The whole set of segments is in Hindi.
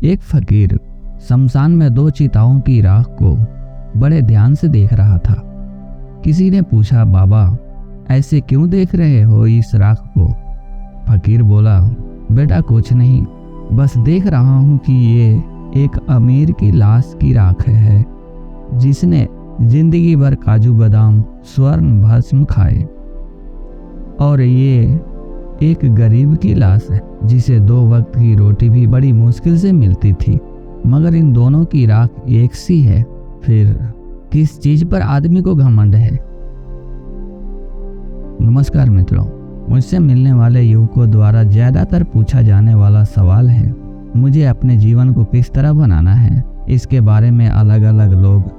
एक फकीर शमशान में 2 चिताओं की राख को बड़े ध्यान से देख रहा था। किसी ने पूछा, बाबा ऐसे क्यों देख रहे हो इस राख को? फकीर बोला, बेटा कुछ नहीं, बस देख रहा हूँ कि ये एक अमीर की लाश की राख है जिसने जिंदगी भर काजू बादाम स्वर्ण भस्म खाए, और ये एक गरीब की लाश है जिसे 2 वक्त की रोटी भी बड़ी मुश्किल से मिलती थी, मगर इन दोनों की राख एक सी है। फिर किस चीज पर आदमी को घमंड है? नमस्कार मित्रों, मुझसे मिलने वाले युवकों द्वारा ज्यादातर पूछा जाने वाला सवाल है, मुझे अपने जीवन को किस तरह बनाना है। इसके बारे में अलग अलग लोग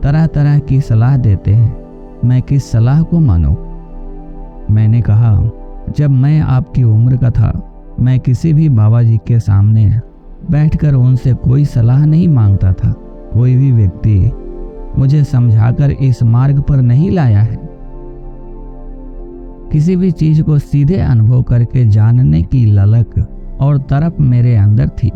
तरह तरह की सलाह देते हैं, मैं किस सलाह को मानूं? मैंने कहा, जब मैं आपकी उम्र का था, मैं किसी भी बाबा जी के सामने बैठकर उनसे कोई सलाह नहीं मांगता था। कोई भी व्यक्ति मुझे समझाकर इस मार्ग पर नहीं लाया है। किसी भी चीज को सीधे अनुभव करके जानने की ललक और तरफ मेरे अंदर थी।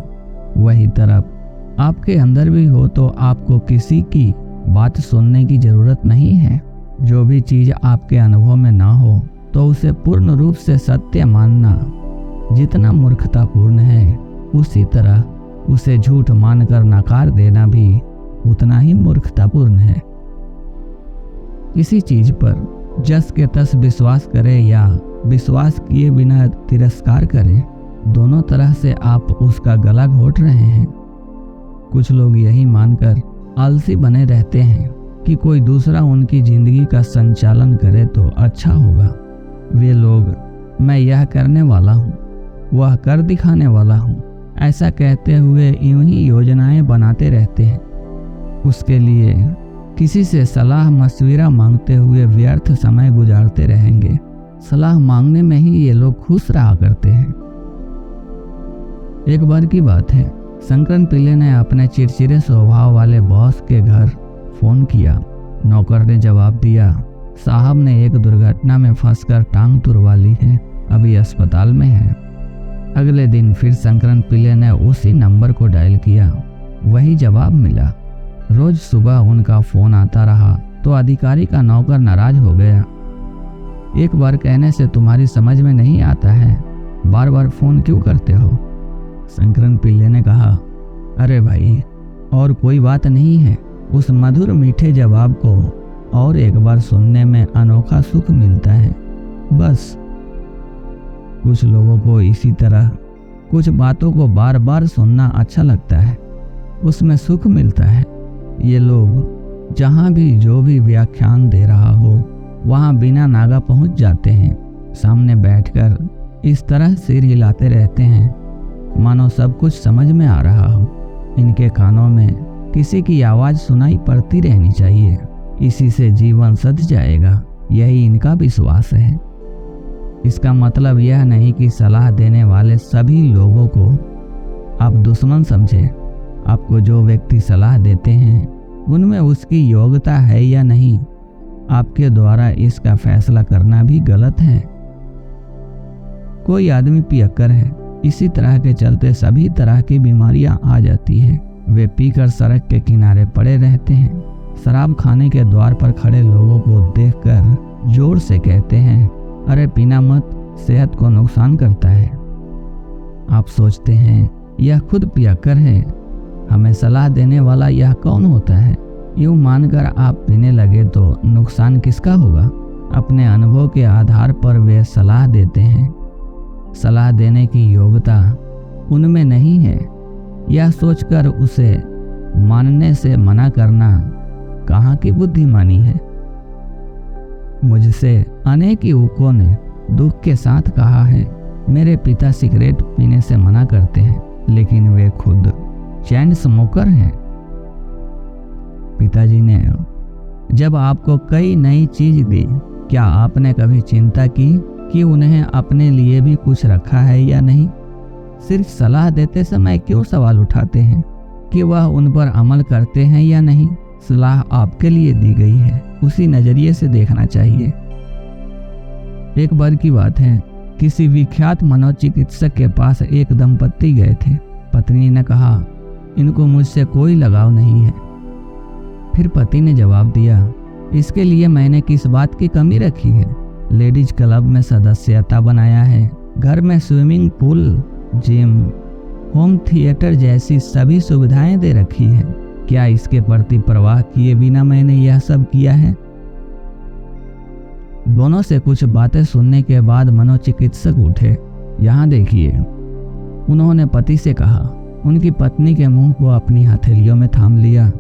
वही तरफ आपके अंदर भी हो तो आपको किसी की बात सुनने की जरूरत नहीं है। जो भी चीज आपके अनुभव में ना हो तो उसे पूर्ण रूप से सत्य मानना जितना मूर्खतापूर्ण है, उसी तरह उसे झूठ मानकर नकार देना भी उतना ही मूर्खतापूर्ण है। किसी चीज पर जस के तस विश्वास करें या विश्वास किए बिना तिरस्कार करें, दोनों तरह से आप उसका गला घोट रहे हैं। कुछ लोग यही मानकर आलसी बने रहते हैं कि कोई दूसरा उनकी जिंदगी का संचालन करे तो अच्छा होगा। वे लोग मैं यह करने वाला हूँ, वह कर दिखाने वाला हूँ, ऐसा कहते हुए यूं ही योजनाएं बनाते रहते हैं। उसके लिए किसी से सलाह मशविरा मांगते हुए व्यर्थ समय गुजारते रहेंगे। सलाह मांगने में ही ये लोग खुश रहा करते हैं। एक बार की बात है, शंकरन पिल्ले ने अपने चिड़चिड़े स्वभाव वाले बॉस के घर फोन किया। नौकर ने जवाब दिया, साहब ने एक दुर्घटना में फंसकर टांग तुड़वा ली है, अभी अस्पताल में है। अगले दिन फिर शंकरन पिल्ले ने उसी नंबर को डायल किया, वही जवाब मिला। रोज सुबह उनका फोन आता रहा तो अधिकारी का नौकर नाराज हो गया। एक बार कहने से तुम्हारी समझ में नहीं आता है, बार बार फोन क्यों करते हो? शंकरन पिल्ले ने कहा, अरे भाई और कोई बात नहीं है, उस मधुर मीठे जवाब को और एक बार सुनने में अनोखा सुख मिलता है, बस। कुछ लोगों को इसी तरह कुछ बातों को बार बार सुनना अच्छा लगता है, उसमें सुख मिलता है। ये लोग जहाँ भी जो भी व्याख्यान दे रहा हो वहाँ बिना नागा पहुँच जाते हैं। सामने बैठकर इस तरह सिर हिलाते रहते हैं मानो सब कुछ समझ में आ रहा हो। इनके कानों में किसी की आवाज़ सुनाई पड़ती रहनी चाहिए, इसी से जीवन सज जाएगा, यही इनका विश्वास है। इसका मतलब यह नहीं कि सलाह देने वाले सभी लोगों को आप दुश्मन समझें। आपको जो व्यक्ति सलाह देते हैं उनमें उसकी योग्यता है या नहीं, आपके द्वारा इसका फैसला करना भी गलत है। कोई आदमी पियक्कर है, इसी तरह के चलते सभी तरह की बीमारियां आ जाती है। वे पीकर सड़क के किनारे पड़े रहते हैं। शराब खाने के द्वार पर खड़े लोगों को देखकर जोर से कहते हैं, अरे पीना मत, सेहत को नुकसान करता है। आप सोचते हैं यह खुद पियक्कर है, हमें सलाह देने वाला यह कौन होता है? यूं मानकर आप पीने लगे तो नुकसान किसका होगा? अपने अनुभव के आधार पर वे सलाह देते हैं। सलाह देने की योग्यता उनमें नहीं है, यह सोचकर उसे मानने से मना करना कहाँ की बुद्धिमानी है। मुझसे अनेक युवकों ने दुख के साथ कहा है, मेरे पिता सिगरेट पीने से मना करते हैं, लेकिन वे खुद चैन स्मोकर हैं। पिताजी ने जब आपको कई नई चीज दी, क्या आपने कभी चिंता की कि उन्हें अपने लिए भी कुछ रखा है या नहीं? सिर्फ सलाह देते समय क्यों सवाल उठाते हैं कि वह उन पर अमल करते हैं या नहीं? सलाह आपके लिए दी गई है, उसी नजरिए से देखना चाहिए। एक बार की बात है, किसी विख्यात मनोचिकित्सक के पास एक दंपत्ति गए थे। पत्नी ने कहा, इनको मुझसे कोई लगाव नहीं है। फिर पति ने जवाब दिया, इसके लिए मैंने किस बात की कमी रखी है? लेडीज क्लब में सदस्यता बनाया है, घर में swimming pool, gym, home theatre जैसी सभी सुविधाएं दे रखी है। क्या इसके प्रति परवाह किए बिना मैंने यह सब किया है? दोनों से कुछ बातें सुनने के बाद मनोचिकित्सक उठे। यहाँ देखिए, उन्होंने पति से कहा। उनकी पत्नी के मुंह को अपनी हथेलियों में थाम लिया,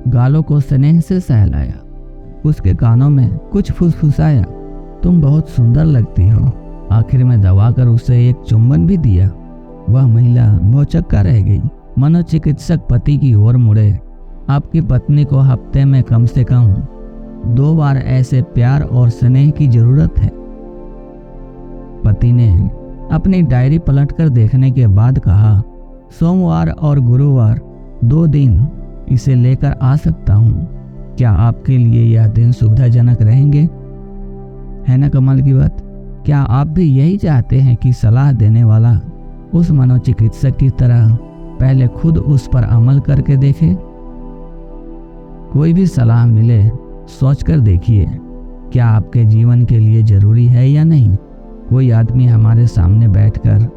गालों को स्नेह से सहलाया, उसके कानों में कुछ फुसफुसाया, तुम बहुत सुंदर लगती हो। आखिर में दबाकर उसे एक चुंबन भी दिया। वह महिला भौचक्का रह गई। मनोचिकित्सक पति की ओर मुड़े। आपकी पत्नी को हफ्ते में कम से कम 2 बार ऐसे प्यार और स्नेह की जरूरत है। पति ने अपनी डायरी पलटकर देखने के बाद कहा, सोमवार और गुरुवार 2 दिन इसे लेकर आ सकता हूँ। क्या आपके लिए यह दिन सुविधाजनक रहेंगे? है ना कमाल की बात? क्या आप भी यही चाहते हैं कि सलाह देने वाला उस मनोचिकित्सक की तरह पहले खुद उस पर अमल करके देखे? कोई भी सलाह मिले सोचकर देखिए, क्या आपके जीवन के लिए जरूरी है या नहीं। कोई आदमी हमारे सामने बैठकर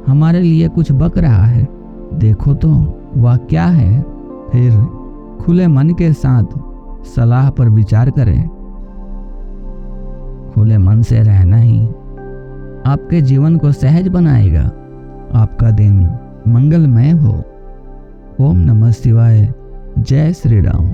हमारे लिए कुछ बक रहा है, देखो तो वह क्या है। फिर खुले मन के साथ सलाह पर विचार करें। खुले मन से रहना ही आपके जीवन को सहज बनाएगा। आपका दिन मंगलमय हो। ओम नमः शिवाय। जय श्री राम।